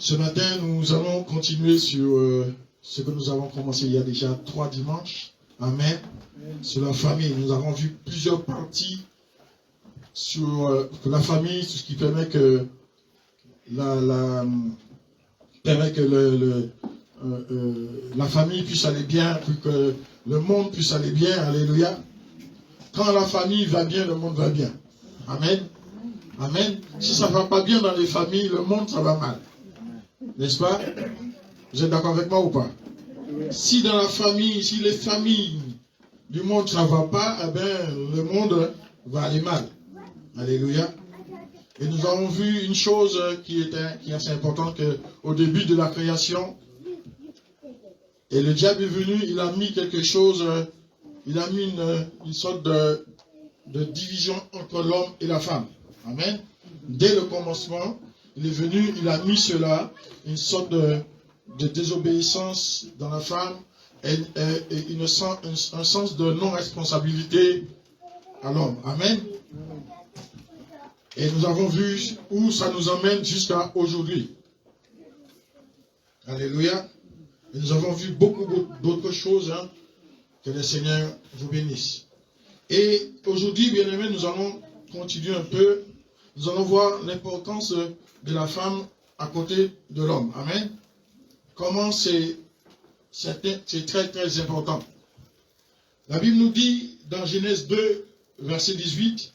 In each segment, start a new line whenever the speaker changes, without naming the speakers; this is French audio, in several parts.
Ce matin, nous allons continuer sur ce que nous avons commencé il y a déjà 3 dimanches. Amen. Sur la famille. Nous avons vu plusieurs parties sur la famille, tout ce qui permet que la famille puisse aller bien, que le monde puisse aller bien. Alléluia. Quand la famille va bien, le monde va bien. Amen. Amen. Si ça ne va pas bien dans les familles, le monde, ça va mal. N'est-ce pas? Vous êtes d'accord avec moi ou pas? Si dans la famille, si les familles du monde, ça ne va pas, eh bien, le monde va aller mal. Alléluia. Et nous avons vu une chose qui est assez importante, qu'au début de la création, et le diable est venu, il a mis quelque chose, il a mis une sorte de division entre l'homme et la femme. Amen. Dès le commencement, il est venu, il a mis cela, une sorte de désobéissance dans la femme, et un sens de non-responsabilité à l'homme. Amen. Et nous avons vu où ça nous emmène jusqu'à aujourd'hui. Alléluia. Et nous avons vu beaucoup d'autres choses. Hein, que le Seigneur vous bénisse. Et aujourd'hui, bien aimés, nous allons continuer un peu. Nous allons voir l'importance de la femme à côté de l'homme. Amen. Comment c'est très très important. La Bible nous dit dans Genèse 2, verset 18,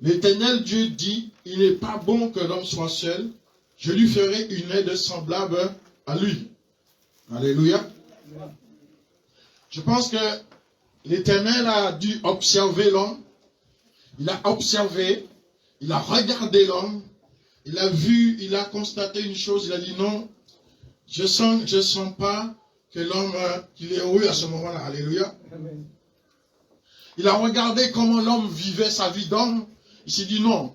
l'Éternel Dieu dit, il n'est pas bon que l'homme soit seul, je lui ferai une aide semblable à lui. Alléluia. Je pense que l'Éternel a dû observer l'homme. Il a observé, il a regardé l'homme, il a vu, il a constaté une chose, il a dit non, je sens pas que l'homme, qu'il est heureux à ce moment-là. Alléluia. Amen. Il a regardé comment l'homme vivait sa vie d'homme. Il s'est dit non,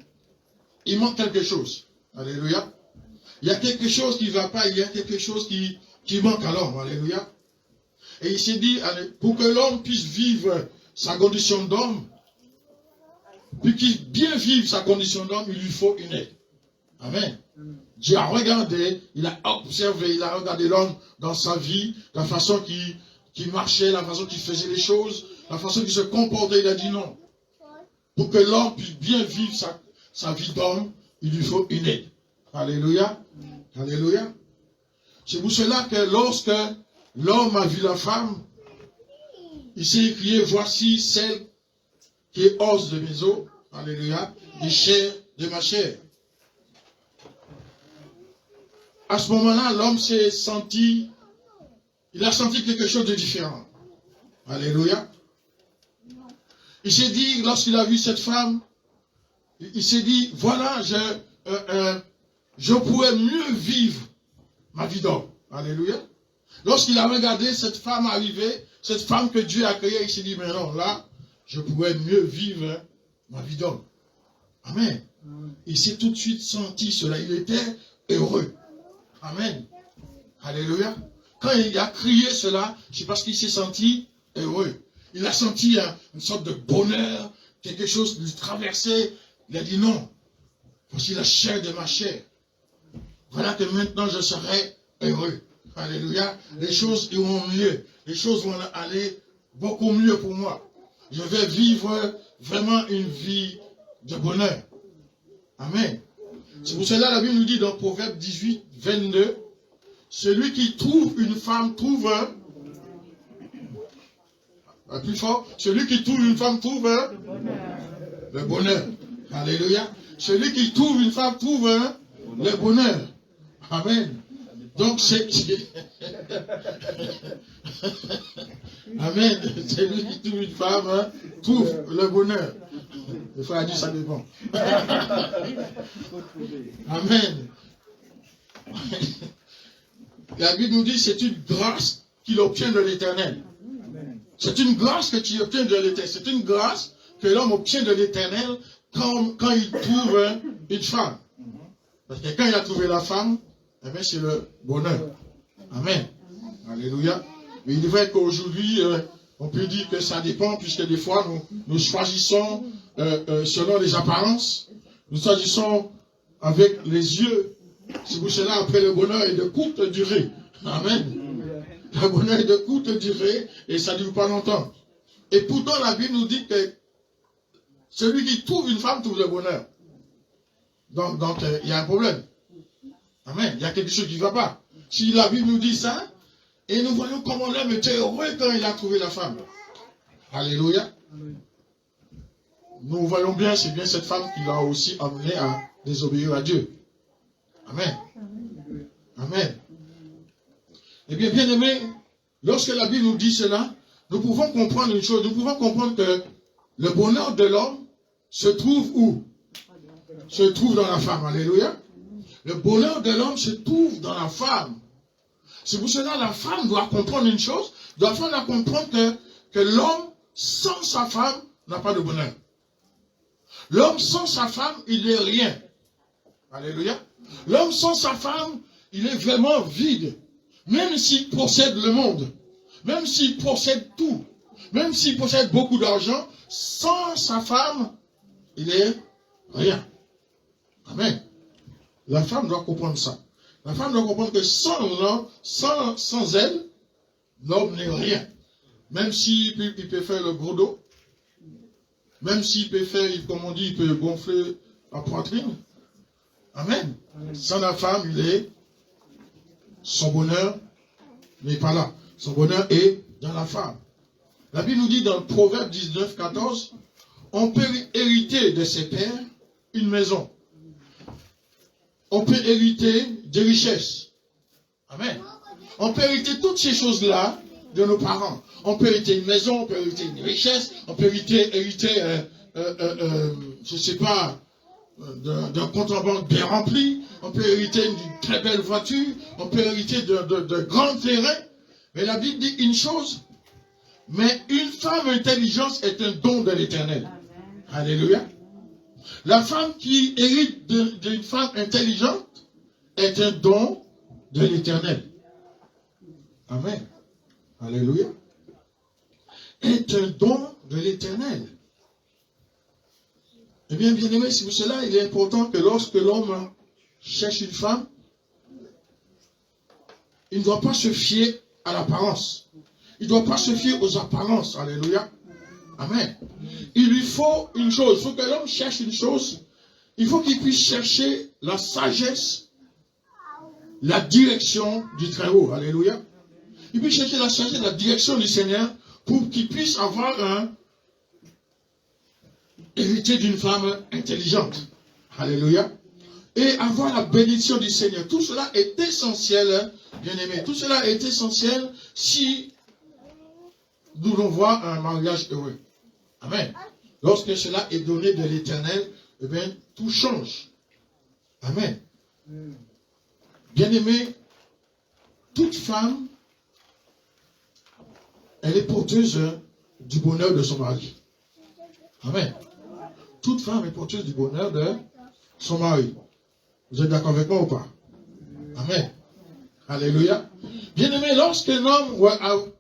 il manque quelque chose. Alléluia. Il y a quelque chose qui ne va pas, il y a quelque chose qui manque à l'homme. Alléluia. Et il s'est dit, pour que l'homme puisse vivre sa condition d'homme, puis qu'il bien vive sa condition d'homme, il lui faut une aide. Amen. Dieu a regardé, il a observé, il a regardé l'homme dans sa vie, la façon qu'il marchait, la façon qu'il faisait les choses, la façon qu'il se comportait. Il a dit non. Pour que l'homme puisse bien vivre sa vie d'homme, il lui faut une aide. Alléluia. Alléluia. C'est pour cela que lorsque l'homme a vu la femme, il s'est écrié, voici celle qui est os de mes os, alléluia, et chair de ma chair. À ce moment-là, l'homme s'est senti, il a senti quelque chose de différent. Alléluia. Il s'est dit, lorsqu'il a vu cette femme, il s'est dit, voilà, je pourrais mieux vivre ma vie d'homme. Alléluia. Lorsqu'il a regardé cette femme arriver, cette femme que Dieu a créée, il s'est dit, mais non, là, je pourrais mieux vivre ma vie d'homme. Amen. Il s'est tout de suite senti cela. Il était heureux. Amen. Alléluia. Quand il a crié cela, c'est parce qu'il s'est senti heureux. Il a senti une sorte de bonheur, quelque chose lui traverser. Il a dit non, voici la chair de ma chair. Voilà que maintenant je serai heureux. Alléluia. Les choses iront mieux. Les choses vont aller beaucoup mieux pour moi. Je vais vivre vraiment une vie de bonheur. Amen. C'est pour cela que la Bible nous dit dans Proverbe 18, 22, celui qui trouve une femme trouve plus fort, celui qui trouve une femme trouve le bonheur. Alléluia. Celui qui trouve une femme trouve le bonheur. Amen. Donc c'est Amen. Celui qui trouve une femme trouve le bonheur. Le frère a dit ça dépend. Amen. La Bible nous dit c'est une grâce qu'il obtient de l'Éternel. C'est une grâce que tu obtiens de l'Éternel. C'est une grâce que l'homme obtient de l'Éternel quand il trouve une femme. Parce que quand il a trouvé la femme, eh bien c'est le bonheur. Amen. Alléluia. Mais il est vrai qu'aujourd'hui, on peut dire que ça dépend, puisque des fois, nous choisissons selon les apparences. Nous choisissons avec les yeux C'est pour cela, après, le bonheur est de courte durée. Amen. Le bonheur est de courte durée et ça ne dure pas longtemps. Et pourtant, la Bible nous dit que celui qui trouve une femme trouve le bonheur. Donc il y a un problème. Amen. Il y a quelque chose qui ne va pas. Si la Bible nous dit ça, et nous voyons comment l'homme était heureux quand il a trouvé la femme. Alléluia. Nous voyons bien, c'est bien cette femme qui l'a aussi amené à désobéir à Dieu. Amen. Amen. Eh bien, bien aimé, lorsque la Bible nous dit cela, nous pouvons comprendre une chose. Nous pouvons comprendre que le bonheur de l'homme se trouve où? Se trouve dans la femme. Alléluia. Le bonheur de l'homme se trouve dans la femme. C'est pour cela que la femme doit comprendre une chose. Doit faire comprendre que l'homme sans sa femme n'a pas de bonheur. L'homme sans sa femme, il n'est rien. Alléluia. L'homme sans sa femme, il est vraiment vide. Même s'il possède le monde, même s'il possède tout, même s'il possède beaucoup d'argent, sans sa femme, il est rien. Amen. La femme doit comprendre ça. La femme doit comprendre que sans l'homme, sans elle, l'homme n'est rien. Même s'il peut faire le gros dos, même s'il peut faire, comme on dit, il peut gonfler la poitrine. Amen. Sans la femme, son bonheur n'est pas là. Son bonheur est dans la femme. La Bible nous dit dans le Proverbe 19, 14, on peut hériter de ses pères une maison. On peut hériter des richesses. Amen. On peut hériter toutes ces choses-là de nos parents. On peut hériter une maison, on peut hériter une richesse, on peut hériter je ne sais pas, d'un compte en banque bien rempli, on peut hériter d'une très belle voiture, on peut hériter de grands terrains. Mais la Bible dit une chose, mais une femme intelligente est un don de l'Éternel. Alléluia. La femme qui hérite d'une femme intelligente est un don de l'Éternel. Amen. Alléluia. Est un don de l'Éternel. Eh bien, bien aimé, c'est pour cela il est important que lorsque l'homme cherche une femme, il ne doit pas se fier à l'apparence. Il ne doit pas se fier aux apparences. Alléluia. Amen. Il lui faut une chose. Il faut que l'homme cherche une chose. Il faut qu'il puisse chercher la sagesse, la direction du Très-Haut. Alléluia. Il puisse chercher la sagesse, la direction du Seigneur pour qu'il puisse avoir hérité d'une femme intelligente. Alléluia. Et avoir la bénédiction du Seigneur. Tout cela est essentiel, bien aimé. Tout cela est essentiel si nous voulons voir un mariage heureux. Amen. Lorsque cela est donné de l'Éternel, eh bien, tout change. Amen. Bien aimé, toute femme, elle est porteuse du bonheur de son mari. Amen. Toute femme est porteuse du bonheur de son mari. Vous êtes d'accord avec moi ou pas? Amen. Alléluia. Bien aimé, lorsqu'un homme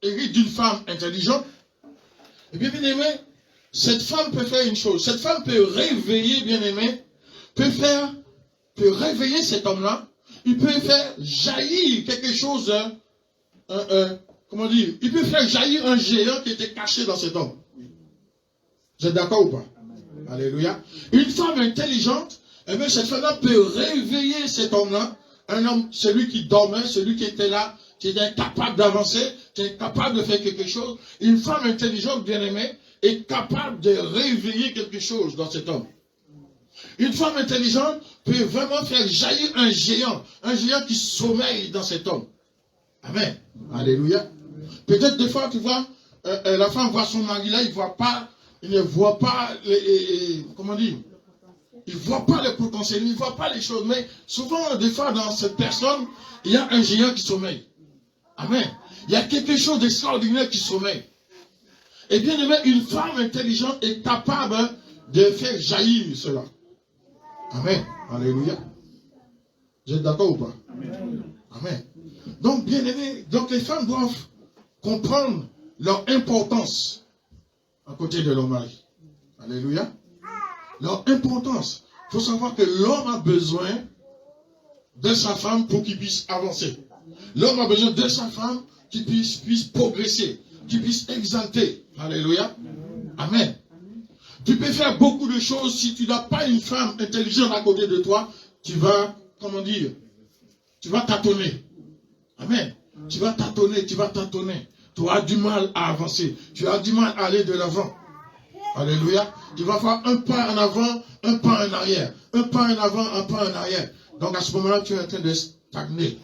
hérite d'une femme intelligente, et bien aimé, cette femme peut faire une chose. Cette femme peut réveiller, bien aimé, peut réveiller cet homme-là. Il peut faire jaillir quelque chose, comment dire, il peut faire jaillir un géant qui était caché dans cet homme. Vous êtes d'accord ou pas? Alléluia. Une femme intelligente, eh bien, cette femme-là peut réveiller cet homme-là. Un homme, celui qui dormait, celui qui était là, qui est incapable d'avancer, qui est incapable de faire quelque chose. Une femme intelligente, bien aimée, est capable de réveiller quelque chose dans cet homme. Une femme intelligente peut vraiment faire jaillir un géant qui sommeille dans cet homme. Amen. Alléluia. Peut-être des fois, tu vois, la femme voit son mari là, il ne voit pas comment dire, il ne voit pas le potentiel, il ne voit pas les choses. Mais souvent, des fois, dans cette personne, il y a un géant qui sommeille. Amen. Il y a quelque chose d'extraordinaire qui sommeille. Et bien aimé, une femme intelligente est capable de faire jaillir cela. Amen. Alléluia. Vous êtes d'accord ou pas? Amen. Amen. Donc, bien aimé, donc les femmes doivent comprendre leur importance à côté de leur mari. Alléluia. Leur importance. Il faut savoir que l'homme a besoin de sa femme pour qu'il puisse avancer. L'homme a besoin de sa femme qui puisse progresser, qui puisse exalter. Alléluia. Amen. Tu peux faire beaucoup de choses si tu n'as pas une femme intelligente à côté de toi. Tu vas, comment dire, tu vas tâtonner. Amen. Tu vas tâtonner, tu vas tâtonner. Tu auras du mal à avancer. Tu as du mal à aller de l'avant. Alléluia. Tu vas faire un pas en avant, un pas en arrière. Un pas en avant, un pas en arrière. Donc à ce moment-là, tu es en train de stagner.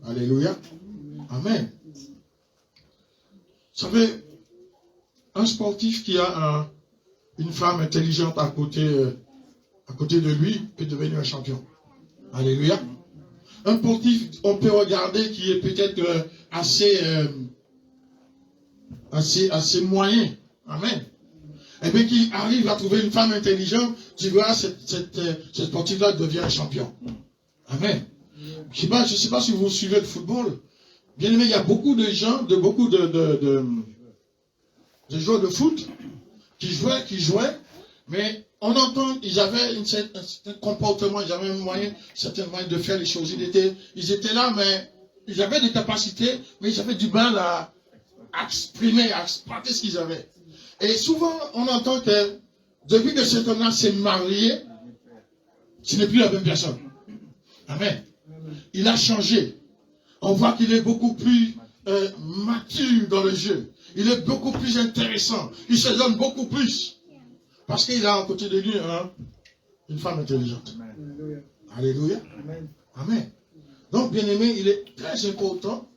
Alléluia. Amen. Vous savez, un sportif qui a une femme intelligente à côté de lui peut devenir un champion. Alléluia. Un sportif, on peut regarder qui est peut-être assez moyen. Amen. Et bien qui arrive à trouver une femme intelligente, tu vois, ce sportif-là devient un champion. Amen. Je ne sais pas si vous suivez le football. Bien aimé, il y a beaucoup de gens, de joueurs de foot qui jouaient, mais on entend, ils avaient un certain comportement, ils avaient un certain moyen de faire les choses. Ils étaient là, mais ils avaient des capacités, mais ils avaient du mal à exprimer, à exploiter ce qu'ils avaient. Et souvent, on entend que depuis que cet homme-là s'est marié, ce n'est plus la même personne. Amen. Il a changé. On voit qu'il est beaucoup plus mature dans le jeu. Il est beaucoup plus intéressant. Il se donne beaucoup plus. Parce qu'il a à côté de lui une femme intelligente. Alléluia. Amen. Donc, bien aimé, il est très important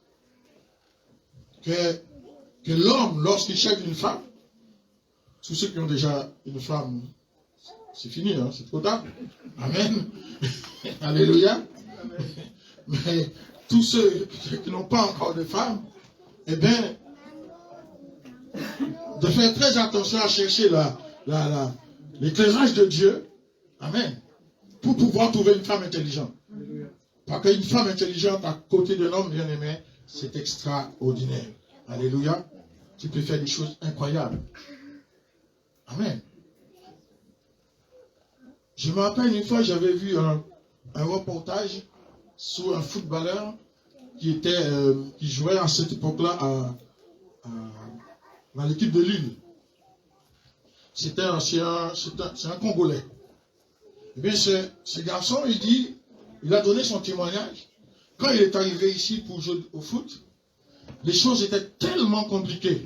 que l'homme, lorsqu'il cherche une femme, tous ceux qui ont déjà une femme, c'est fini, hein, c'est trop tard. Amen. Alléluia. Mais tous ceux qui n'ont pas encore de femme, eh bien, de faire très attention à chercher l'éclairage de Dieu. Amen. Pour pouvoir trouver une femme intelligente. Parce qu'une femme intelligente à côté de l'homme bien-aimé, c'est extraordinaire. Alléluia. Tu peux faire des choses incroyables. Amen. Je me rappelle une fois, j'avais vu un reportage sur un footballeur qui jouait à cette époque-là dans l'équipe de Lille. C'est un Congolais. Eh bien, ce garçon, il a donné son témoignage. Quand il est arrivé ici pour jouer au foot, les choses étaient tellement compliquées,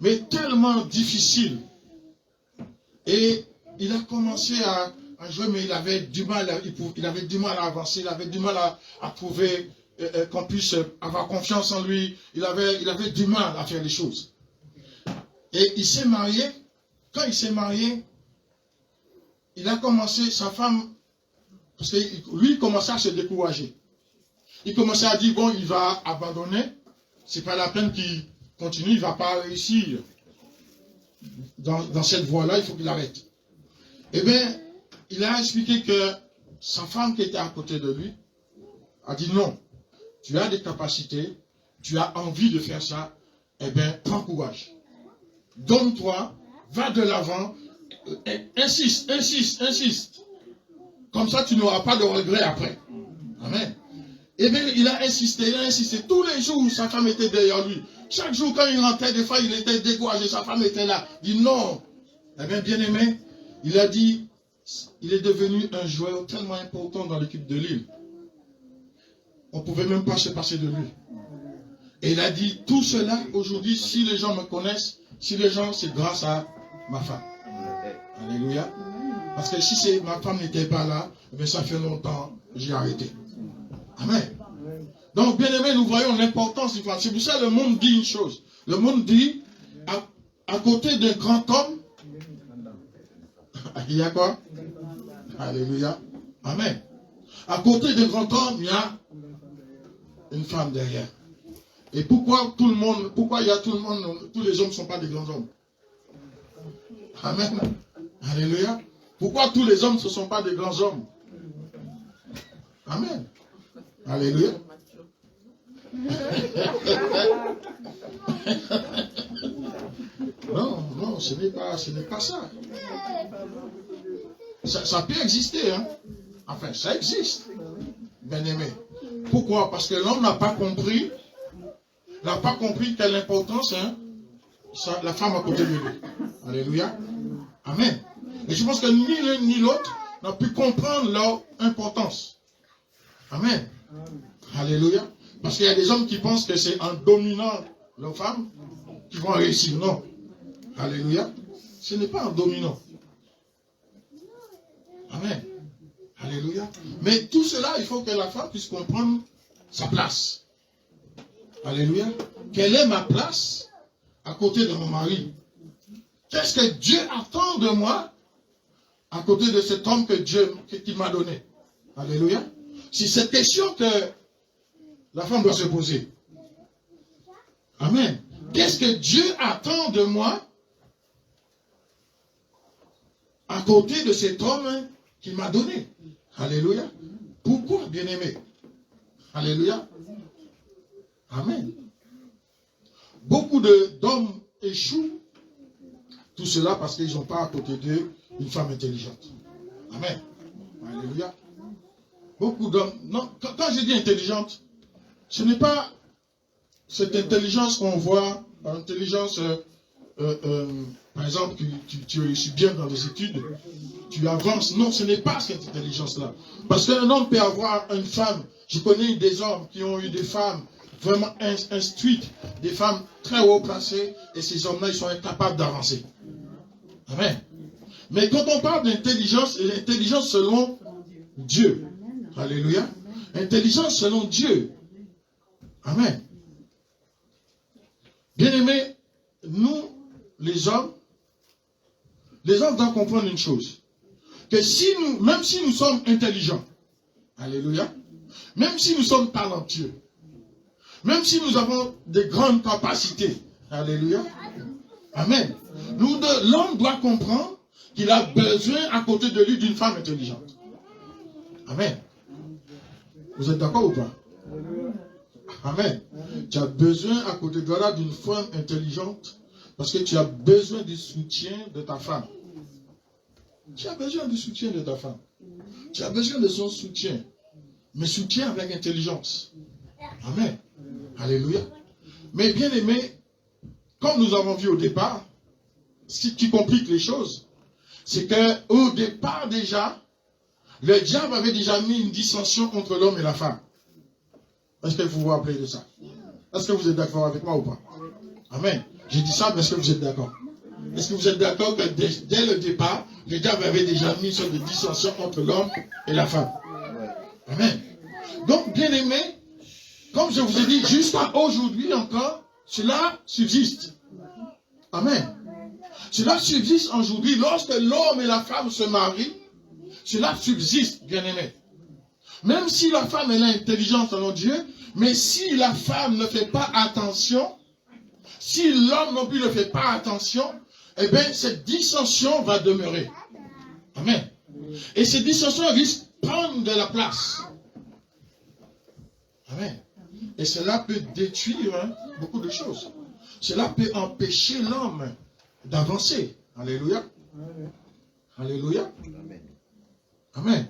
mais tellement difficiles. Et il a commencé à jouer, mais il avait du mal à avancer, il avait du mal à trouver qu'on puisse avoir confiance en lui. Il avait du mal à faire les choses. Et il s'est marié. Quand il s'est marié, il a commencé, sa femme, parce que lui, il commençait à se décourager. Il commençait à dire, bon, il va abandonner. C'est pas la peine qu'il continue, il ne va pas réussir dans cette voie-là, il faut qu'il arrête. Eh bien, il a expliqué que sa femme qui était à côté de lui a dit non, tu as des capacités, tu as envie de faire ça, eh bien, prends courage. Donne-toi, va de l'avant, insiste. Comme ça, tu n'auras pas de regrets après. Amen. Eh bien, il a insisté. Tous les jours, sa femme était derrière lui. Chaque jour, quand il rentrait, des fois, il était découragé. Sa femme était là. Il dit non. Eh bien, bien aimé, il a dit, il est devenu un joueur tellement important dans l'équipe de Lille. On ne pouvait même pas se passer de lui. Et il a dit, tout cela, aujourd'hui, si les gens me connaissent, c'est grâce à ma femme. Alléluia. Parce que si ma femme n'était pas là, eh ça fait longtemps que j'ai arrêté. Amen. Donc, bien aimé, nous voyons l'importance du femme. C'est pour ça que le monde dit une chose. Le monde dit, à côté d'un grand homme, il y a quoi? Alléluia. Amen. À côté d'un grand homme, il y a une femme derrière. Et pourquoi tous les hommes ne sont pas des grands hommes? Amen. Alléluia. Pourquoi tous les hommes ne sont pas des grands hommes? Amen. Alléluia. Non, ce n'est pas ça. Ça peut exister, hein. Enfin, ça existe. bien-aimé. Pourquoi? Parce que l'homme n'a pas compris quelle importance la femme à côté de lui. Alléluia. Amen. Et je pense que ni l'un ni l'autre n'a pu comprendre leur importance. Amen. Alléluia. Parce qu'il y a des hommes qui pensent que c'est en dominant leurs femmes qu'ils vont réussir. Non. Alléluia. Ce n'est pas en dominant. Amen. Alléluia. Mais tout cela, il faut que la femme puisse comprendre sa place. Alléluia. Quelle est ma place à côté de mon mari? Qu'est-ce que Dieu attend de moi à côté de cet homme qu'il m'a donné? Alléluia. C'est cette question que la femme doit se poser. Amen. Qu'est-ce que Dieu attend de moi à côté de cet homme qu'il m'a donné? Alléluia. Pourquoi, bien-aimé? Alléluia. Amen. Beaucoup d'hommes échouent. Tout cela parce qu'ils n'ont pas à côté d'eux une femme intelligente. Amen. Alléluia. Beaucoup d'hommes... Non, quand je dis intelligente, ce n'est pas cette intelligence qu'on voit, intelligence, par exemple, tu réussis bien dans les études, tu avances. Non, ce n'est pas cette intelligence-là. Parce qu'un homme peut avoir une femme. Je connais des hommes qui ont eu des femmes vraiment instruites, des femmes très haut placées, et ces hommes-là, ils sont incapables d'avancer. Amen. Mais quand on parle d'intelligence, l'intelligence selon Dieu. Alléluia. Intelligence selon Dieu. Amen. Bien-aimés, nous, les hommes doivent comprendre une chose. Que même si nous sommes intelligents, alléluia, même si nous sommes talentueux, même si nous avons de grandes capacités, alléluia, amen, l'homme doit comprendre qu'il a besoin à côté de lui d'une femme intelligente. Amen. Vous êtes d'accord ou pas? Amen. Tu as besoin à côté de toi d'une femme intelligente parce que tu as besoin du soutien de ta femme. Tu as besoin du soutien de ta femme. Tu as besoin de son soutien. Mais soutien avec intelligence. Amen. Alléluia. Mais bien aimé, comme nous avons vu au départ, ce qui complique les choses, c'est qu'au départ déjà, le diable avait déjà mis une dissension entre l'homme et la femme. Est-ce que vous vous rappelez de ça? Est-ce que vous êtes d'accord avec moi ou pas? Amen. J'ai dit ça, mais est-ce que vous êtes d'accord? Est-ce que vous êtes d'accord que dès le départ, le diable avait déjà mis une sorte de dissension entre l'homme et la femme? Amen. Donc, bien aimé, comme je vous ai dit, jusqu'à aujourd'hui encore, cela subsiste. Amen. Cela subsiste aujourd'hui. Lorsque l'homme et la femme se marient, cela subsiste, bien aimé. Même si la femme elle a intelligence selon Dieu, mais si la femme ne fait pas attention, si l'homme non plus ne fait pas attention, eh bien, cette dissension va demeurer. Amen. Et cette dissension risque de prendre de la place. Amen. Et cela peut détruire beaucoup de choses. Cela peut empêcher l'homme d'avancer. Alléluia. Alléluia. Amen.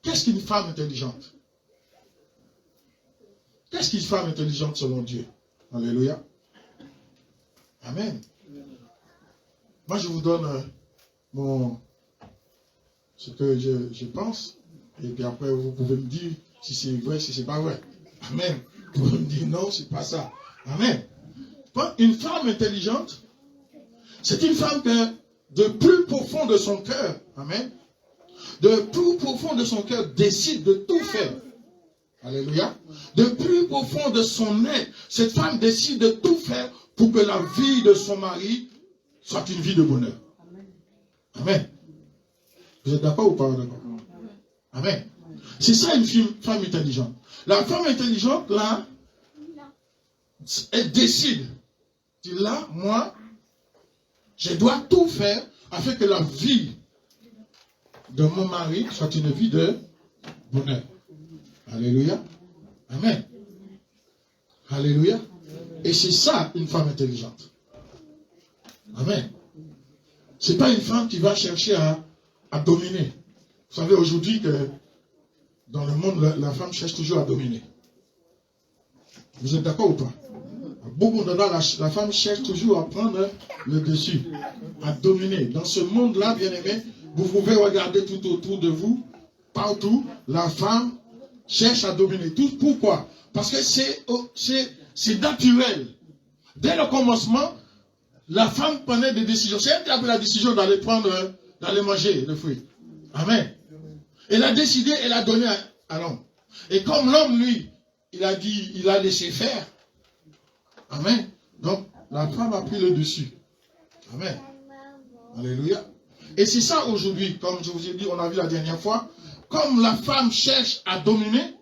Qu'est-ce qu'une femme intelligente? Qu'est-ce qu'une femme intelligente selon Dieu? Alléluia. Amen. Moi, je vous donne ce que je pense. Et puis après, vous pouvez me dire si c'est vrai, si c'est pas vrai. Amen. Vous pouvez me dire non, c'est pas ça. Amen. Une femme intelligente, c'est une femme que de plus profond de son cœur, amen, de plus profond de son cœur décide de tout faire. Alléluia. De plus profond de son être, cette femme décide de tout faire pour que la vie de son mari soit une vie de bonheur. Amen. Vous êtes d'accord ou pas d'accord? Amen. C'est ça une femme intelligente. La femme intelligente, là, elle décide. Là, moi, je dois tout faire afin que la vie de mon mari soit une vie de bonheur. Alléluia. Amen. Alléluia. Et c'est ça une femme intelligente. Amen. Ce n'est pas une femme qui va chercher à dominer. Vous savez aujourd'hui que dans le monde, la femme cherche toujours à dominer. Vous êtes d'accord ou pas? Beaucoup d'endroits, la femme cherche toujours à prendre le dessus, à dominer. Dans ce monde-là, bien aimé, vous pouvez regarder tout autour de vous, partout, la femme cherche à dominer. Tout pourquoi? Parce que c'est naturel. Dès le commencement, la femme prenait des décisions. C'est elle qui a pris la décision d'aller manger le fruit. Amen. Elle a décidé, elle a donné à l'homme. Et comme l'homme, lui, il a dit, il a laissé faire. Amen. Donc, la femme a pris le dessus. Amen. Alléluia. Et c'est ça aujourd'hui, comme je vous ai dit, on a vu la dernière fois, comme la femme cherche à dominer,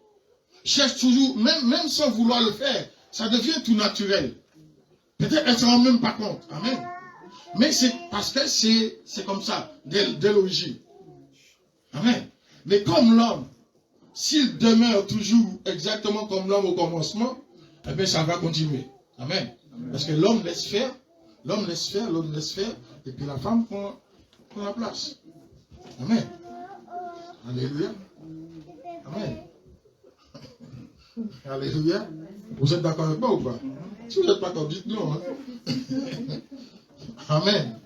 cherche toujours, même sans vouloir le faire, ça devient tout naturel. Peut-être qu'elle ne se rend même pas compte. Amen. Mais c'est parce que c'est comme ça, dès l'origine. Amen. Mais comme l'homme, s'il demeure toujours exactement comme l'homme au commencement, eh bien ça va continuer. Amen. Parce que l'homme laisse faire, et puis la femme prend la place. Amen. Alléluia. Amen. Alléluia. Vous êtes d'accord avec moi ou pas? Si vous n'êtes pas d'accord, dites-le. Hein? Amen.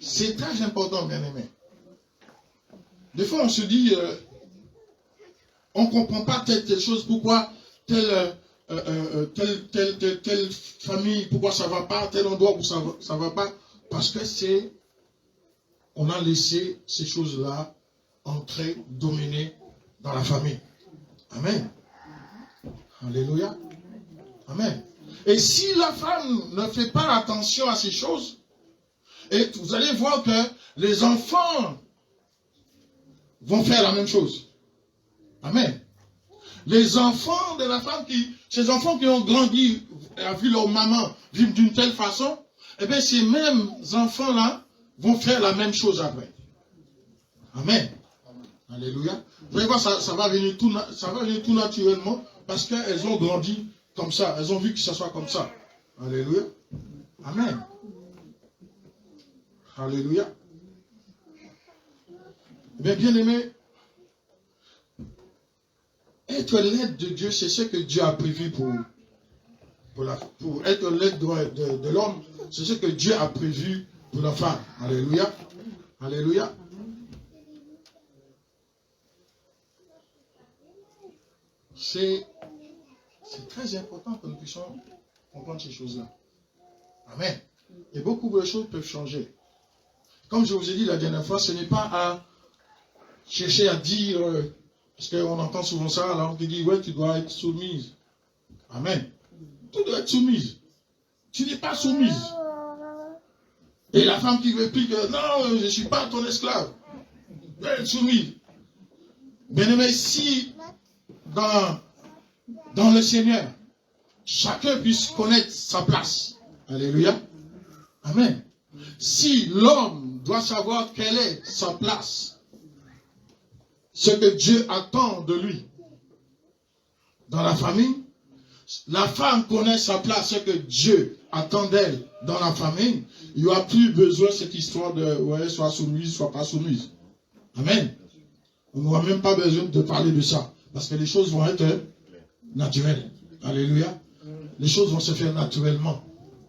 C'est très important, bien aimé. Des fois, on se dit, on ne comprend pas telle chose, pourquoi telle famille, pourquoi ça ne va pas, tel endroit où ça ne va pas. Parce que on a laissé ces choses-là entrer, dominer dans la famille. Amen. Alléluia. Amen. Et si la femme ne fait pas attention à ces choses, et vous allez voir que les enfants vont faire la même chose. Amen. Les enfants de la femme ces enfants qui ont grandi, a vu leur maman vivre d'une telle façon, eh bien ces mêmes enfants-là vont faire la même chose après. Amen. Alléluia. Vous allez voir, ça va venir tout naturellement parce qu'elles ont grandi comme ça. Elles ont vu que ça soit comme ça. Alléluia. Amen. Alléluia. Mais bien aimé, être l'aide de Dieu, c'est ce que Dieu a prévu pour être l'aide de l'homme, c'est ce que Dieu a prévu pour la femme. Alléluia. Alléluia. C'est très important que nous puissions comprendre ces choses-là. Amen. Et beaucoup de choses peuvent changer. Comme je vous ai dit la dernière fois, ce n'est pas à chercher à dire, parce qu'on entend souvent ça, alors on te dit, ouais, tu dois être soumise. Amen. Tu dois être soumise. Tu n'es pas soumise. Et la femme qui réplique, non, je ne suis pas ton esclave. Tu dois être soumise. Bien aimé, si dans le Seigneur, chacun puisse connaître sa place. Alléluia. Amen. Si l'homme doit savoir quelle est sa place, ce que Dieu attend de lui dans la famille, la femme connaît sa place, ce que Dieu attend d'elle dans la famille, il n'y aura plus besoin de cette histoire de ouais, soit soumise, soit pas soumise. Amen. On n'aura même pas besoin de parler de ça, parce que les choses vont être naturelles. Alléluia. Les choses vont se faire naturellement.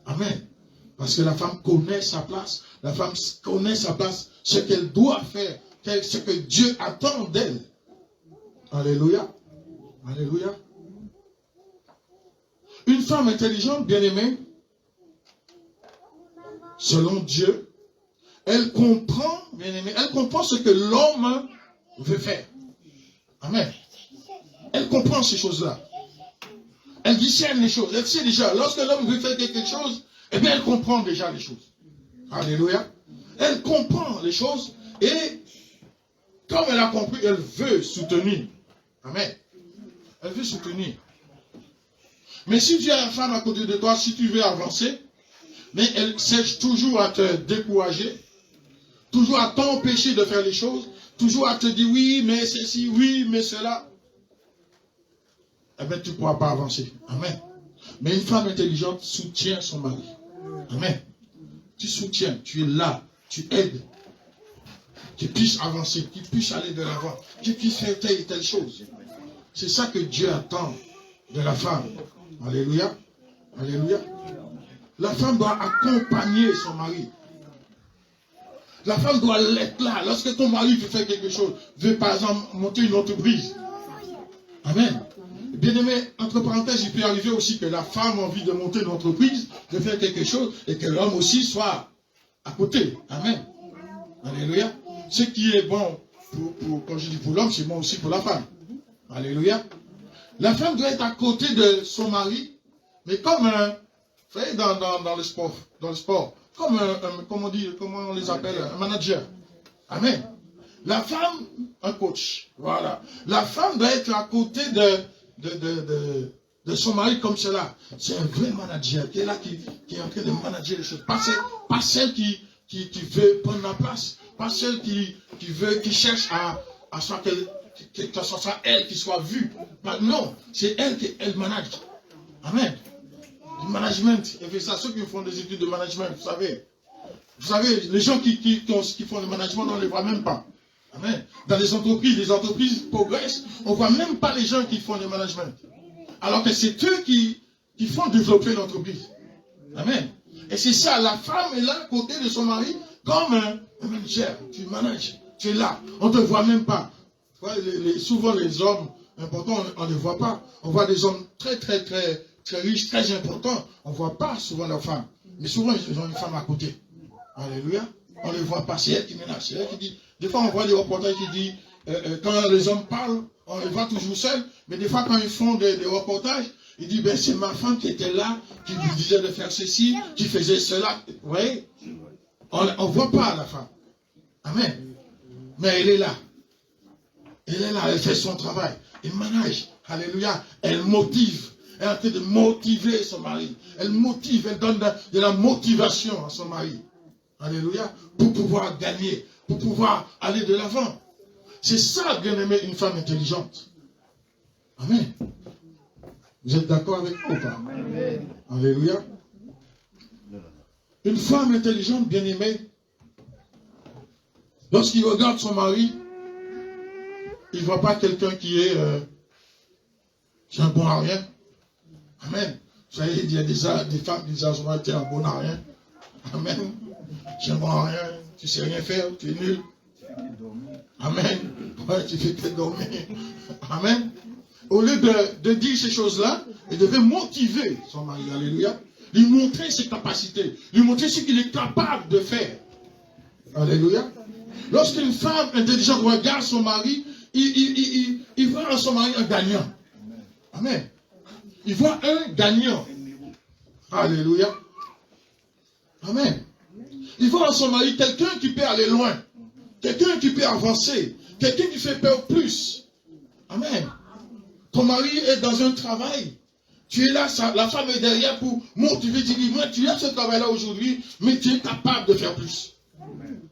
Amen. Parce que la femme connaît sa place. La femme connaît sa place, ce qu'elle doit faire, ce que Dieu attend d'elle. Alléluia. Alléluia. Une femme intelligente, bien aimée, selon Dieu, elle comprend, bien aimée, elle comprend ce que l'homme veut faire. Amen. Elle comprend ces choses-là. Elle discerne les choses. Elle sait déjà, lorsque l'homme veut faire quelque chose, eh bien, elle comprend déjà les choses. Alléluia. Elle comprend les choses et, comme elle a compris, elle veut soutenir. Amen. Elle veut soutenir. Mais si tu as une femme à côté de toi, si tu veux avancer, mais elle cherche toujours à te décourager, toujours à t'empêcher de faire les choses, toujours à te dire oui, mais ceci, oui, mais cela, eh bien, tu ne pourras pas avancer. Amen. Mais une femme intelligente soutient son mari. Amen. Tu soutiens, tu es là, tu aides. Tu puisses avancer, tu puisses aller de l'avant, tu puisses faire telle et telle chose. C'est ça que Dieu attend de la femme. Alléluia. Alléluia. La femme doit accompagner son mari. La femme doit l'être là. Lorsque ton mari veut faire quelque chose, veut par exemple monter une entreprise. Amen. Bien aimé, entre parenthèses, il peut arriver aussi que la femme a envie de monter une entreprise, de faire quelque chose, et que l'homme aussi soit à côté. Amen. Alléluia. Ce qui est bon, quand je dis pour l'homme, c'est bon aussi pour la femme. Alléluia. La femme doit être à côté de son mari, mais comme un, vous savez, dans le sport, comme comment on les appelle, un manager. Amen. La femme, un coach. Voilà. La femme doit être à côté de son mari comme cela. C'est un vrai manager qui est là, qui est en train de manager les choses. Pas celle qui veut prendre la place. Pas celle qui cherche à ce que ce soit elle qui soit vue. Non, c'est elle qui manage. Amen. Du management. Et ça, ceux qui font des études de management, vous savez, les gens qui font le management, on ne les voit même pas. Amen. Dans les entreprises progressent, on ne voit même pas les gens qui font le management. Alors que c'est eux qui font développer l'entreprise. Amen. Et c'est ça, la femme est là à côté de son mari comme un manager. Tu manages, tu es là. On ne te voit même pas. Souvent les hommes importants, on ne les voit pas. On voit des hommes très riches, très importants. On ne voit pas souvent leurs femmes. Mais souvent ils ont une femme à côté. Alléluia. On ne les voit pas. C'est elle qui ménage. C'est elle qui dit. Des fois on voit des reportages qui disent quand les hommes parlent, on les voit toujours seuls. Mais des fois quand ils font des reportages, ils disent ben, c'est ma femme qui était là, qui vous disait de faire ceci, qui faisait cela. Vous voyez? On ne voit pas la femme. Amen. Mais elle est là. Elle est là, elle fait son travail. Elle manage. Alléluia. Elle motive. Elle est en train de motiver son mari. Elle motive, elle donne de la motivation à son mari. Alléluia. Pour pouvoir gagner, pour pouvoir aller de l'avant. C'est ça, bien aimé, une femme intelligente. Amen. Vous êtes d'accord avec moi ou pas? Amen. Alléluia. Une femme intelligente, bien aimée, lorsqu'il regarde son mari, il ne voit pas quelqu'un qui est un bon à rien. Amen. Vous savez, il y a des femmes qui disent à son mari, tu es un bon à rien. Amen. Tu es un bon à rien. Tu ne sais rien faire, tu es nul. Amen. Ouais, tu fais que dormir. Amen. Au lieu de dire ces choses-là, il devait motiver son mari. Alléluia. Lui montrer ses capacités. Lui montrer ce qu'il est capable de faire. Alléluia. Lorsqu'une femme intelligente regarde son mari, il voit en son mari un gagnant. Amen. Il voit un gagnant. Alléluia. Amen. Il voit en son mari quelqu'un qui peut aller loin. Quelqu'un qui peut avancer. Quelqu'un qui fait peur plus. Amen. Ton mari est dans un travail. Tu es là, la femme est derrière pour motiver. Tu dis, moi, tu as ce travail-là aujourd'hui, mais tu es capable de faire plus.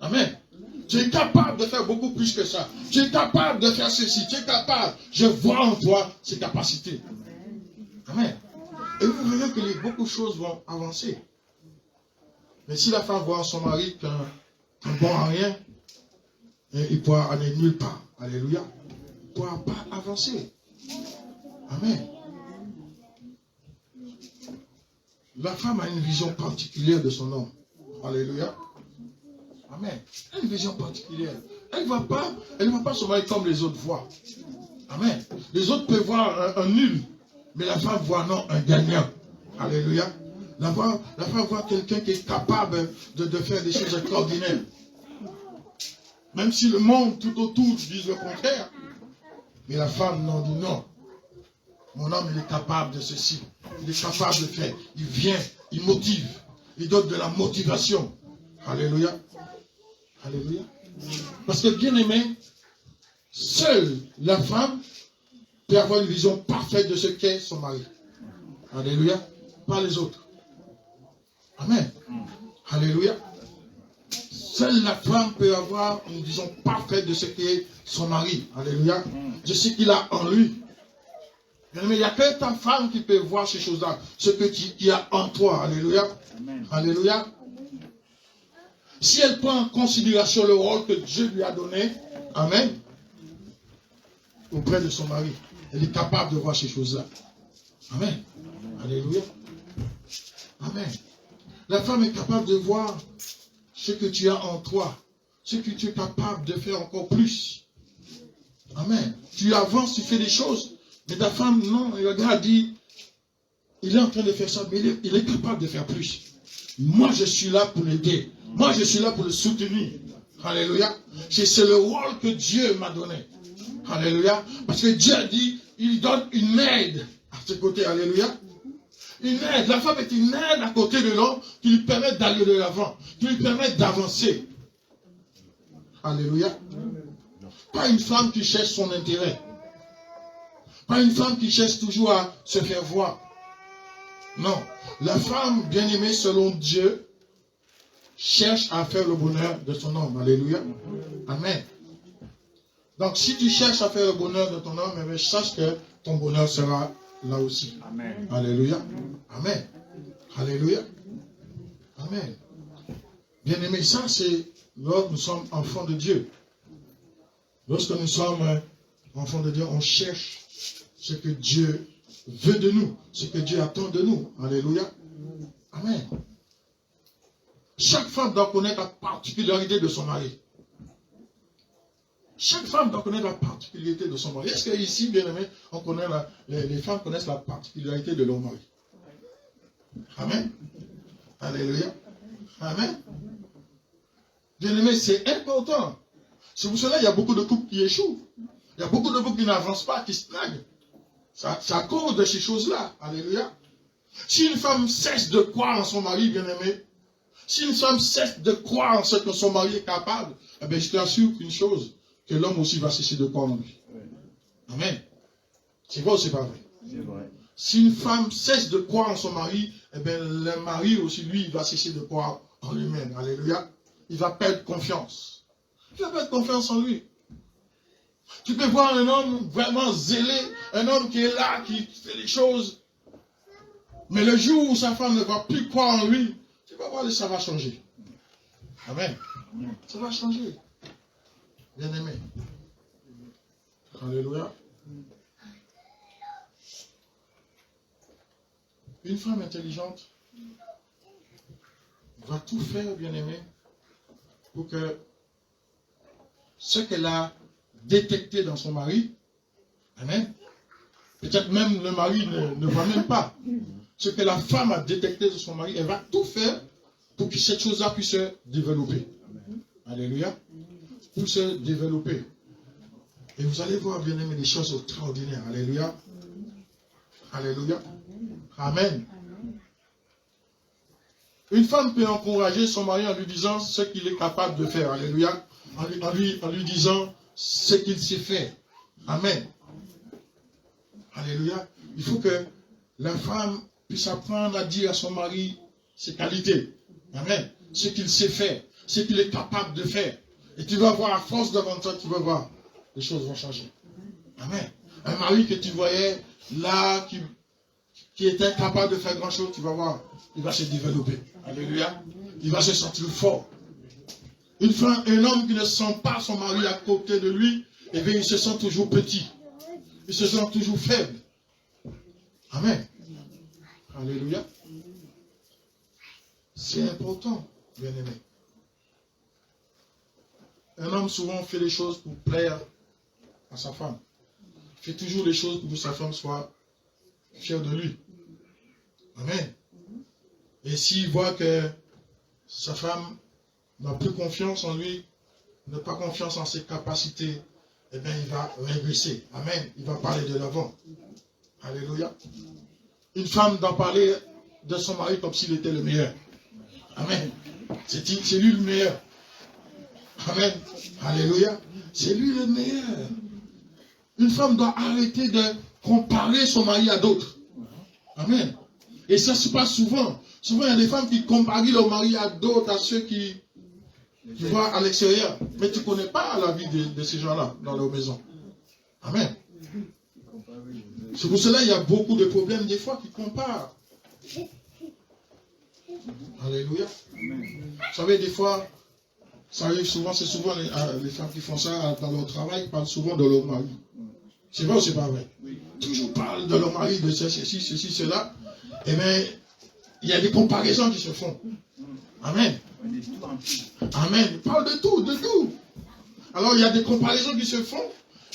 Amen. Tu es capable de faire beaucoup plus que ça. Tu es capable de faire ceci. Tu es capable. Je vois en toi ces capacités. Amen. Et vous verrez que beaucoup de choses vont avancer. Mais si la femme voit en son mari qu'un bon à rien, il pourra aller nulle part. Alléluia. Il ne pourra pas avancer. Amen. La femme a une vision particulière de son homme. Alléluia. Amen. Elle a une vision particulière. Elle ne voit pas son mari comme les autres voient. Amen. Les autres peuvent voir un nul, mais la femme voit non, un gagnant. Alléluia. La femme voit quelqu'un qui est capable de faire des choses extraordinaires. Même si le monde tout autour dit le contraire. Mais la femme non, dit non. Mon homme, il est capable de ceci. Il est capable de faire. Il vient, il motive. Il donne de la motivation. Alléluia. Alléluia. Parce que bien aimé, seule la femme peut avoir une vision parfaite de ce qu'est son mari. Alléluia. Pas les autres. Amen. Alléluia. Seule la femme peut avoir une vision parfaite de ce qu'est son mari. Alléluia. De ce qu'il a en lui. Mais il n'y a que ta femme qui peut voir ces choses-là. Ce que tu as en toi. Alléluia. Amen. Alléluia. Si elle prend en considération le rôle que Dieu lui a donné. Amen. Auprès de son mari. Elle est capable de voir ces choses-là. Amen. Alléluia. Amen. La femme est capable de voir ce que tu as en toi, ce que tu es capable de faire encore plus. Amen. Tu avances, tu fais des choses, mais ta femme, non, elle regarde, dit, il est en train de faire ça, mais il est capable de faire plus. Moi, je suis là pour l'aider. Moi, je suis là pour le soutenir. Alléluia. C'est le rôle que Dieu m'a donné. Alléluia. Parce que Dieu a dit, il donne une aide à ce côté. Alléluia. Une aide. La femme est une aide à côté de l'homme qui lui permet d'aller de l'avant, qui lui permet d'avancer. Alléluia. Pas une femme qui cherche son intérêt. Pas une femme qui cherche toujours à se faire voir. Non. La femme bien-aimée selon Dieu cherche à faire le bonheur de son homme. Alléluia. Amen. Donc si tu cherches à faire le bonheur de ton homme, eh bien, sache que ton bonheur sera là aussi. Amen. Alléluia. Amen. Alléluia. Amen. Bien-aimé, ça c'est lorsque nous sommes enfants de Dieu. Lorsque nous sommes enfants de Dieu, on cherche ce que Dieu veut de nous, ce que Dieu attend de nous. Alléluia. Amen. Chaque femme doit connaître la particularité de son mari. Chaque femme doit connaître la particularité de son mari. Est-ce qu'ici, bien aimé, on connaît les femmes connaissent la particularité de leur mari? Amen. Alléluia. Amen. Bien aimé, c'est important. C'est pour cela qu'il y a beaucoup de couples qui échouent. Il y a beaucoup de couples qui n'avancent pas, qui stagnent. C'est à cause de ces choses-là. Alléluia. Si une femme cesse de croire en son mari, bien aimé, si une femme cesse de croire en ce que son mari est capable, eh bien, je t'assure qu'une chose, que l'homme aussi va cesser de croire en lui. Amen. C'est vrai ou c'est pas vrai? C'est vrai. Si une femme cesse de croire en son mari, eh bien, le mari aussi, lui, il va cesser de croire en lui-même. Alléluia. Il va perdre confiance. Il va perdre confiance en lui. Tu peux voir un homme vraiment zélé, un homme qui est là, qui fait les choses. Mais le jour où sa femme ne va plus croire en lui, tu vas voir que ça va changer. Amen. Ça va changer. Bien-aimé. Alléluia. Une femme intelligente va tout faire, bien-aimé, pour que ce qu'elle a détecté dans son mari, amen, peut-être même le mari ne voit même pas. Ce que la femme a détecté de son mari, elle va tout faire pour que cette chose-là puisse se développer. Alléluia. Pour se développer. Et vous allez voir, bien aimé, des choses extraordinaires. Alléluia. Alléluia. Amen. Une femme peut encourager son mari en lui disant ce qu'il est capable de faire. Alléluia. En lui disant ce qu'il sait faire. Amen. Alléluia. Il faut que la femme puisse apprendre à dire à son mari ses qualités. Amen. Ce qu'il sait faire. Ce qu'il est capable de faire. Et tu vas voir, à force devant toi, tu vas voir, les choses vont changer. Amen. Un mari que tu voyais là, qui était incapable de faire grand chose, tu vas voir, il va se développer. Alléluia. Il va se sentir fort. Un homme qui ne sent pas son mari à côté de lui, eh bien, il se sent toujours petit. Il se sent toujours faible. Amen. Alléluia. C'est important, bien aimé. Un homme souvent fait les choses pour plaire à sa femme. Il fait toujours les choses pour que sa femme soit fière de lui. Amen. Et s'il voit que sa femme n'a plus confiance en lui, n'a pas confiance en ses capacités, eh bien il va régresser. Amen. Il va parler de l'avant. Alléluia. Une femme doit parler de son mari comme s'il était le meilleur. Amen. C'est lui le meilleur. Amen. Alléluia. C'est lui le meilleur. Une femme doit arrêter de comparer son mari à d'autres. Amen. Et ça se passe souvent. Souvent, il y a des femmes qui comparent leur mari à d'autres, à ceux qui voient à l'extérieur. Mais tu ne connais pas la vie de ces gens-là dans leur maison. Amen. C'est pour cela qu'il y a beaucoup de problèmes des fois qui comparent. Alléluia. Vous savez, des fois, ça arrive souvent, c'est souvent les femmes qui font ça dans leur travail, ils parlent souvent de leur mari. C'est vrai ou c'est pas vrai? Toujours parle de leur mari, de ceci, cela. Eh bien, il y a des comparaisons qui se font. Amen. Amen. Il parle de tout, de tout. Alors, il y a des comparaisons qui se font.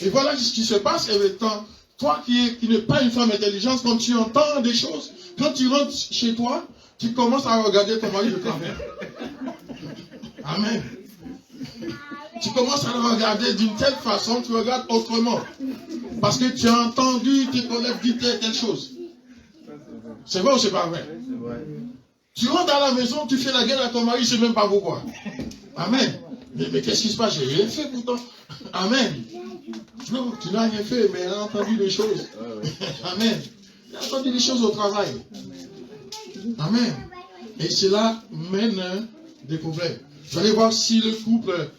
Et voilà ce qui se passe. Et toi qui n'es pas une femme intelligente, quand tu entends des choses, quand tu rentres chez toi, tu commences à regarder ton mari de travers. Amen. Tu commences à le regarder d'une telle façon, tu regardes autrement. Parce que tu as entendu tes collègues dire telle chose. C'est vrai ou c'est pas vrai? Tu rentres à la maison, tu fais la guerre à ton mari, je ne sais même pas pourquoi. Amen. Mais qu'est-ce qui se passe? J'ai rien fait pourtant. Amen. Non, tu n'as rien fait, mais elle a entendu des choses. Amen. Elle a entendu des choses au travail. Amen. Et cela mène des problèmes. Vous allez voir si le couple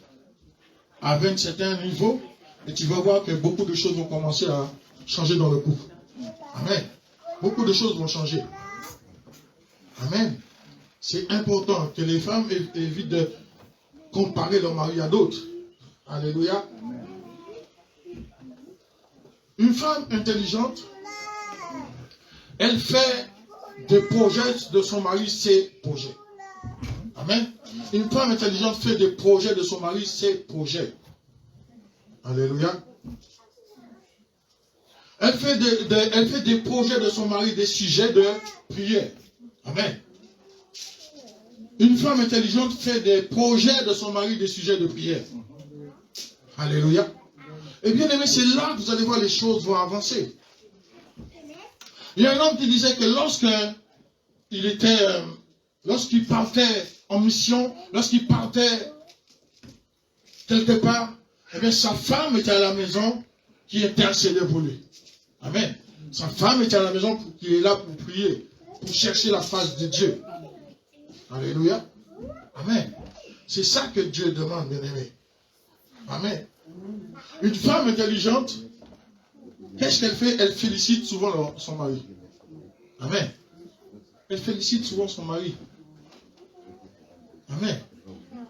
avait un certain niveau, et tu vas voir que beaucoup de choses vont commencer à changer dans le couple. Amen. Beaucoup de choses vont changer. Amen. C'est important que les femmes évitent de comparer leur mari à d'autres. Alléluia. Une femme intelligente, elle fait des projets de son mari ses projets. Amen. Une femme intelligente fait des projets de son mari ses projets. Alléluia. Elle fait des projets de son mari des sujets de prière. Amen. Une femme intelligente fait des projets de son mari des sujets de prière. Alléluia. Et bien aimé, c'est là que vous allez voir les choses vont avancer. Il y a un homme qui disait que lorsqu'il partait en mission, lorsqu'il partait quelque part, eh bien sa femme était à la maison qui intercédait pour lui. Amen. Sa femme était à la maison qui est là pour prier, pour chercher la face de Dieu. Alléluia. Amen. C'est ça que Dieu demande, bien aimé. Amen. Une femme intelligente, qu'est-ce qu'elle fait? Elle félicite souvent son mari. Amen. Elle félicite souvent son mari. Amen.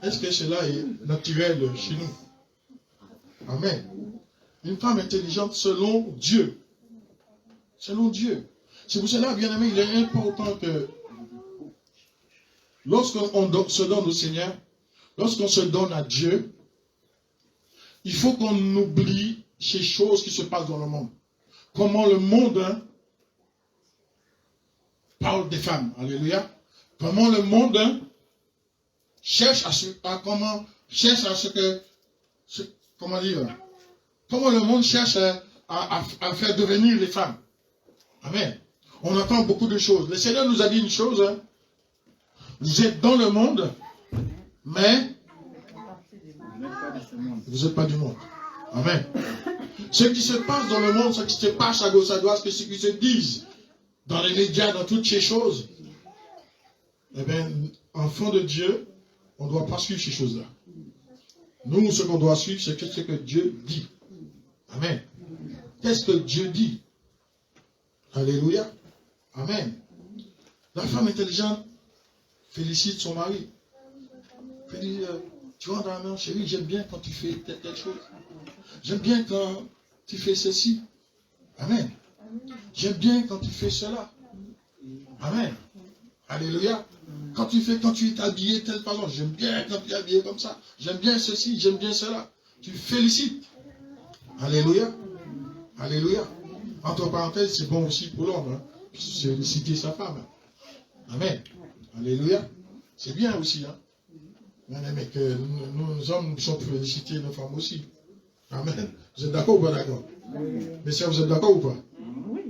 Est-ce que cela est naturel chez nous? Amen. Une femme intelligente selon Dieu. Selon Dieu. C'est pour cela, bien aimé, il est important que lorsqu'on se donne au Seigneur, lorsqu'on se donne à Dieu, il faut qu'on oublie ces choses qui se passent dans le monde. Comment le monde parle des femmes. Alléluia. Comment le monde cherche comment le monde cherche à faire devenir les femmes. Amen. On entend beaucoup de choses. Le Seigneur nous a dit une chose. Vous êtes dans le monde, mais vous n'êtes pas du monde. Amen. Ce qui se passe dans le monde, ce qui se passe à gauche, à droite, ce qui se disent dans les médias, dans toutes ces choses, eh bien, enfant de Dieu, on ne doit pas suivre ces choses-là. Nous, ce qu'on doit suivre, c'est ce que Dieu dit. Amen. Qu'est-ce que Dieu dit? Alléluia. Amen. La femme intelligente félicite son mari. Elle dit, tu rentres dans la maison, chérie, j'aime bien quand tu fais telle chose. J'aime bien quand tu fais ceci. Amen. J'aime bien quand tu fais cela. Amen. Alléluia. Quand tu es habillé de telle façon, j'aime bien quand tu es habillé comme ça. J'aime bien ceci, j'aime bien cela. Tu félicites. Alléluia. Alléluia. Entre parenthèses, c'est bon aussi pour l'homme. Hein. Féliciter sa femme. Amen. Alléluia. C'est bien aussi. Hein. Mais que nous hommes, nous sommes félicités nos femmes aussi. Amen. Vous êtes d'accord ou pas d'accord? Mais ça, vous êtes d'accord ou pas?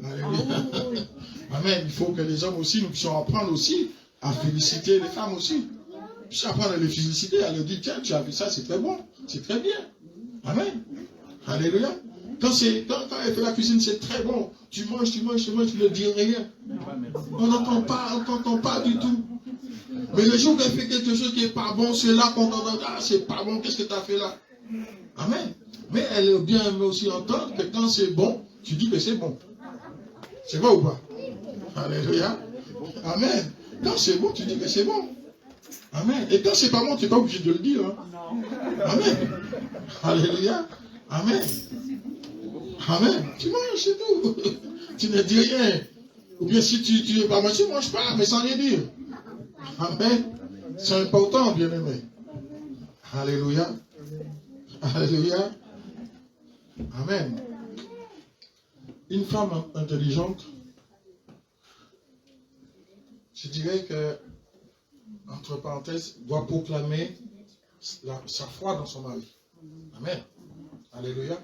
Alléluia. Amen. Il faut que les hommes aussi, nous puissions apprendre aussi à féliciter les femmes aussi. Puis apprendre à les féliciter, à leur dire, tiens, tu as fait ça, c'est très bon, c'est très bien. Amen. Alléluia. Quand elle fait la cuisine, c'est très bon. Tu manges, tu ne dis rien. On n'entend pas du tout. Mais le jour qu'elle fait quelque chose qui n'est pas bon, c'est là qu'on entend, ah, c'est pas bon, qu'est-ce que tu as fait là? Amen. Mais elle est bien aussi entendre que quand c'est bon, tu dis que c'est bon. C'est vrai ou pas? Alléluia. Amen. Quand c'est bon, tu dis que c'est bon. Amen. Et quand c'est pas bon, tu n'es pas obligé de le dire. Hein? Amen. Alléluia. Amen. Amen. Tu manges, c'est tout. Tu ne dis rien. Ou bien si tu n'es pas manger, tu ne manges pas, mais sans rien dire. Amen. C'est important, bien aimé. Alléluia. Alléluia. Amen. Une femme intelligente, je dirais que, entre parenthèses, doit proclamer sa foi dans son mari. Amen. Alléluia.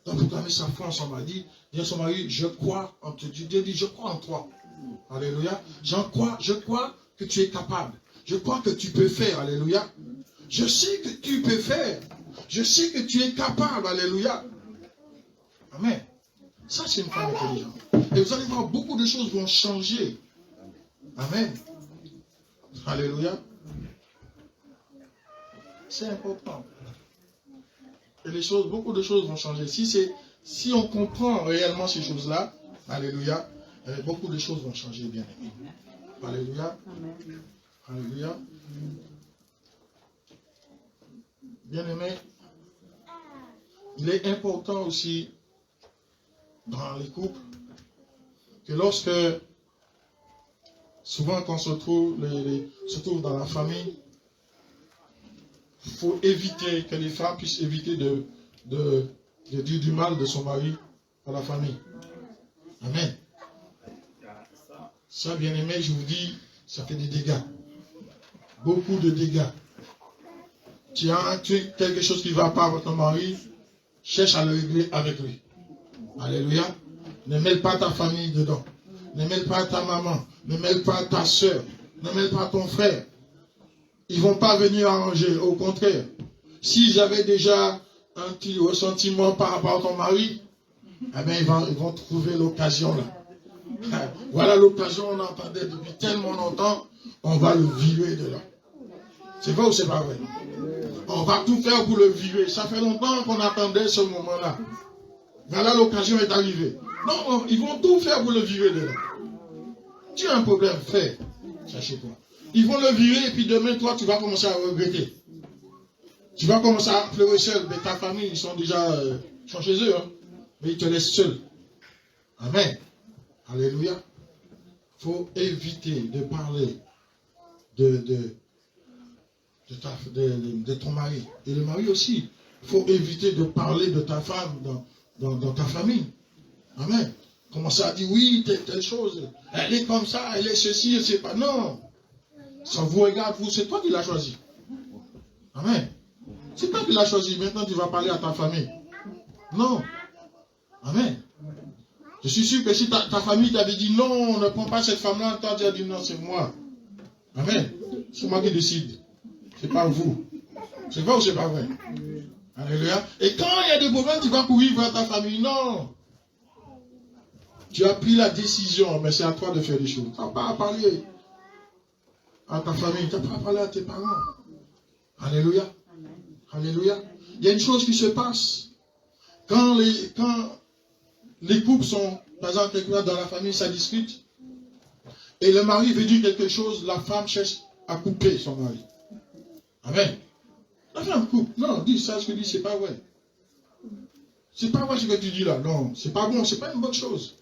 Doit proclamer sa foi en son mari. Dire à son mari, je crois en toi. Dieu dit, je crois en toi. Alléluia. Je crois que tu es capable. Je crois que tu peux faire. Alléluia. Je sais que tu peux faire. Je sais que tu es capable. Alléluia. Amen. Ça, c'est une femme intelligente. Et vous allez voir, beaucoup de choses vont changer. Amen. Alléluia. C'est important. Et beaucoup de choses vont changer. Si on comprend réellement ces choses-là, alléluia, beaucoup de choses vont changer, bien aimé. Alléluia. Alléluia. Bien aimé, il est important aussi dans les couples que lorsque, souvent quand on se trouve dans la famille, il faut éviter que les femmes puissent éviter de dire du mal de son mari à la famille. Amen. Ça, bien aimé, je vous dis, ça fait des dégâts. Beaucoup de dégâts. Tu as quelque chose qui ne va pas avec ton mari, cherche à le régler avec lui. Alléluia. Ne mêle pas ta famille dedans. Ne mêle pas ta maman. Ne mêle pas ta soeur. Ne mêle pas ton frère. Ils ne vont pas venir arranger. Au contraire. S'ils avaient déjà un petit ressentiment par rapport à ton mari, eh bien, ils vont trouver l'occasion là. Voilà l'occasion, on entendait depuis tellement longtemps, on va le virer de là. C'est vrai ou c'est pas vrai? On va tout faire pour le virer. Ça fait longtemps qu'on attendait ce moment-là. Voilà, l'occasion est arrivée. Non, ils vont tout faire pour le virer de là. Tu as un problème, frère. Sachez-toi. Ils vont le virer et puis demain, toi, tu vas commencer à regretter. Tu vas commencer à pleurer seul. Mais ta famille, ils sont déjà ils sont chez eux. Hein. Mais ils te laissent seul. Amen. Alléluia. Il faut éviter de parler de ton mari. Et le mari aussi. Il faut éviter de parler de ta femme dans ta famille. Amen. Commencer à dire oui, telle chose. Elle est comme ça, elle est ceci, elle ne sait pas. Non. Ça vous regarde, vous, c'est toi qui l'as choisi. Amen. C'est toi qui l'as choisi. Maintenant, tu vas parler à ta famille. Non. Amen. Je suis sûr que si ta famille t'avait dit non, on ne prend pas cette femme-là, toi tu as dit non, c'est moi. Amen. C'est moi qui décide. C'est pas vous. C'est vrai ou c'est pas vrai? Alléluia. Et quand il y a des problèmes, tu vas courir vers ta famille. Non. Tu as pris la décision, mais c'est à toi de faire les choses. Tu n'as pas à parler à ta famille, tu n'as pas à parler à tes parents. Alléluia. Alléluia. Il y a une chose qui se passe. Quand les couples sont, par exemple, quelque part dans la famille, ça discute, et le mari veut dire quelque chose, la femme cherche à couper son mari. Amen. La femme coupe. Non, dis ça, ce que tu dis, c'est pas vrai. C'est pas vrai ce que tu dis là. Non, c'est pas bon, c'est pas une bonne chose.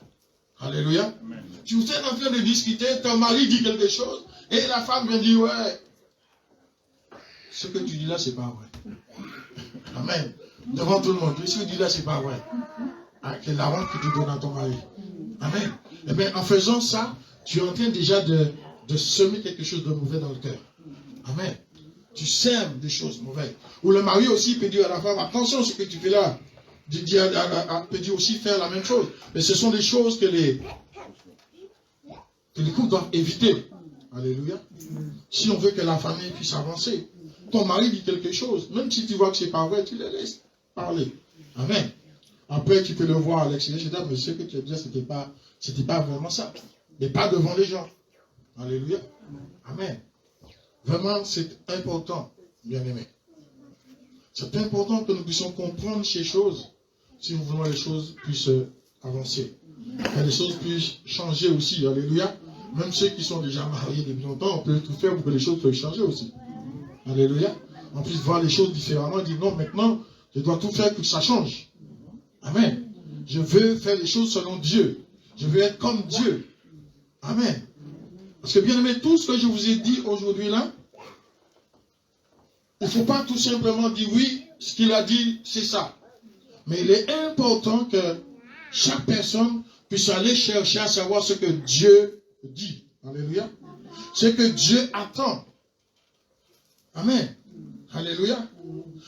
Alléluia. Amen. Tu es en train de discuter, ton mari dit quelque chose, et la femme vient dire, ouais, ce que tu dis là, c'est pas vrai. Amen. Devant tout le monde, ce que tu dis là, c'est pas vrai. C'est la honte que tu donnes à ton mari. Amen. Eh bien, en faisant ça, tu es en train déjà de semer quelque chose de mauvais dans le cœur. Amen. Tu sèmes des choses mauvaises. Ou le mari aussi peut dire à la femme, attention à ce que tu fais là. Peut dire aussi faire la même chose. Mais ce sont des choses que les couples doivent éviter. Alléluia. Si on veut que la famille puisse avancer. Ton mari dit quelque chose, même si tu vois que c'est pas vrai, tu le laisses parler. Amen. Après, tu peux le voir à l'extérieur, mais ce que tu as dit, c'était pas vraiment ça. Mais pas devant les gens. Alléluia. Amen. Vraiment, c'est important, bien aimé. C'est important que nous puissions comprendre ces choses, si nous voulons que les choses puissent avancer. Que les choses puissent changer aussi. Alléluia. Même ceux qui sont déjà mariés depuis longtemps, on peut tout faire pour que les choses puissent changer aussi. Alléluia. On puisse voir les choses différemment et dire non, maintenant, je dois tout faire pour que ça change. Amen. Je veux faire les choses selon Dieu. Je veux être comme Dieu. Amen. Parce que bien aimé, tout ce que je vous ai dit aujourd'hui là, il ne faut pas tout simplement dire oui, ce qu'il a dit, c'est ça. Mais il est important que chaque personne puisse aller chercher à savoir ce que Dieu dit. Alléluia. Ce que Dieu attend. Amen. Alléluia.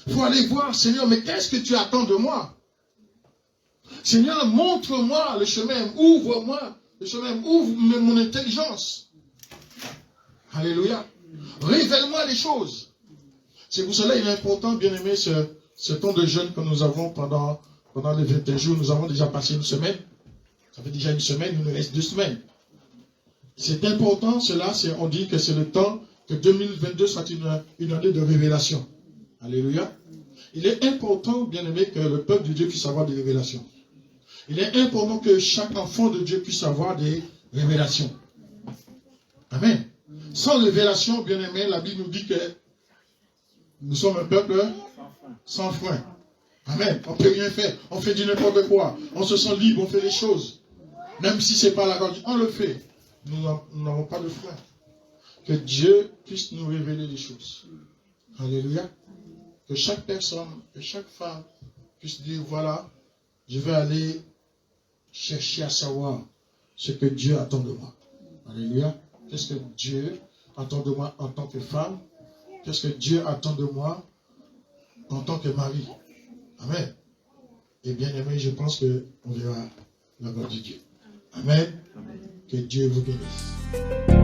Il faut aller voir, Seigneur, mais qu'est-ce que tu attends de moi? Seigneur, montre-moi le chemin, ouvre-moi le chemin, ouvre mon intelligence. Alléluia. Révèle-moi les choses. C'est pour cela qu'il est important, bien aimé, ce temps de jeûne que nous avons pendant les 21 jours. Nous avons déjà passé une semaine. Ça fait déjà une semaine, il nous reste 2 semaines. C'est important, cela, on dit que c'est le temps que 2022 soit une année de révélation. Alléluia. Il est important, bien aimé, que le peuple de Dieu puisse avoir des révélations. Il est important que chaque enfant de Dieu puisse avoir des révélations. Amen. Sans révélation, bien aimé, la Bible nous dit que nous sommes un peuple sans frein. Amen. On ne peut rien faire. On fait du n'importe quoi. On se sent libre, on fait les choses. Même si ce n'est pas la grande, on le fait. Nous n'avons pas de frein. Que Dieu puisse nous révéler les choses. Alléluia. Que chaque personne, que chaque femme puisse dire, voilà, je vais aller chercher à savoir ce que Dieu attend de moi. Alléluia. Qu'est-ce que Dieu attend de moi en tant que femme? Qu'est-ce que Dieu attend de moi en tant que mari? Amen. Et bien aimé, je pense qu'on verra la gloire de Dieu. Amen. Que Dieu vous bénisse.